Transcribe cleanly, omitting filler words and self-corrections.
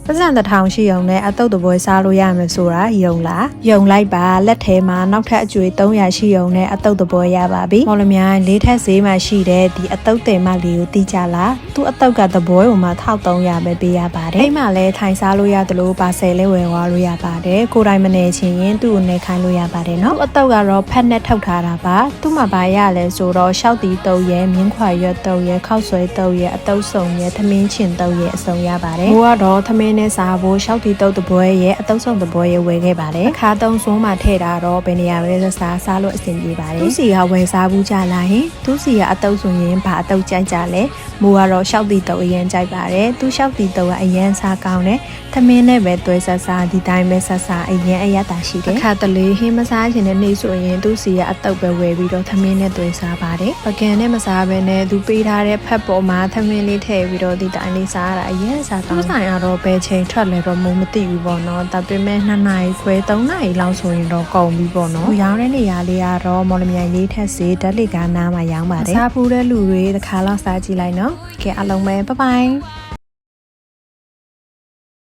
ပတ်စံတစ်ထောင်ရှိုံနဲ့အတုတ်တပွဲစားလို့ရမယ်ဆိုတာယုံလားယုံလိုက်ပါလက်ထဲမှာနောက်ထပ်အကျွေး300ရှိုံနဲ့အတုတ်တပွဲရပါပြီမော်လမြိုင်လေးထက်ဈေးမှာရှိတဲ့ဒီအတုတ်တင်မလေးကိုတီးကြလားသူ့အတုတ်ကတပွဲကိုမှ1300ပဲပေးရပါတယ်အိမ်မှာလည်းထိုင်စားလို့ရတယ်လို့ပါဆယ်လေးဝယ်သွားလို့ရပါတယ်ကိုယ်တိုင်မနေချင်ရင်သူ့ကိုနေခိုင်းလို့ရပါတယ်နော်အတုတ်ကတော့ဖက်နဲ့ထုတ်ထားတာပါသူ့မှာဘာရလဲဆိုတော့ရှောက်တီတုပ်ရဲ့မြင်းခွာရွက်တုပ်ရဲ့ခောက်ဆွဲတုပ်ရဲ့အတုတ်စုံရဲ့သမင်းချင်တုပ်ရဲ့အစုံရပါတယ်ဘိုးကတော့သမင်းနဲ့စားဖို့ရှောက်တီတုပ်တပွဲရဲ့အတုတ်စုံတပွဲရဲ့ဝယ်ခဲ့ပါတယ်အခါသုံးစွန်းမှာထည့်တာတော့ဘယ်နေရာပဲစားလို့အဆင်ပြေပါတယ်သူစီကဝယ်စားဘူးကြလားဟင်သူစီကအတုတ်ဆိုရင်ဘာအတုတ်ကြိုက်ကြလဲမိုးကတော့ရှောက်တီတုပ်အရင်ကြိုက်ပါတယ်သူရှောက်တီတုပ်ကအရင်စားကောင်းတယ်သမင်းနဲ့ပဲတွဲဆက်စားဒီတိုင်းပဲဆက်စားအရင်အရတာရှိတယ်အခါတလေဟင်းမစားချင်တဲ့နေ့ဆိုရင်သူစီကအတုတ်ပဲဝယ်ပြီးတော့သမင်းနဲ့တွဲစားပါတယ်ပကံနဲ့မစားဘဲနဲ့သူပေးထားတဲ့ဖက်ပေါ်မှာသမင်းလေးထည့်ပြီးတော့ဒီတိုင်းလေးစားရတာအရင်စားကောင်းဆိုင်ကတော့ဘယ်ချိန်ထွက်လဲတော့မသိဘူးပေါ့နော်ဒါပေမဲ့2နာရီခွဲ3နာရီလောက်ဆိုရင်တော့ကုန်ပြီပေါ့နော်ရောင်းတဲ့နေရာလေးကတော့မော်လမြိုင်လေးထက်စီဓာတ်လေကားနားမှာရောင်းပါတယ်စားဖူးတဲ့လူတွေတစ်ခါလောက်စားကြည့်လိုက်နော်ကဲအားလုံးပဲဘိုင်ဘိုင်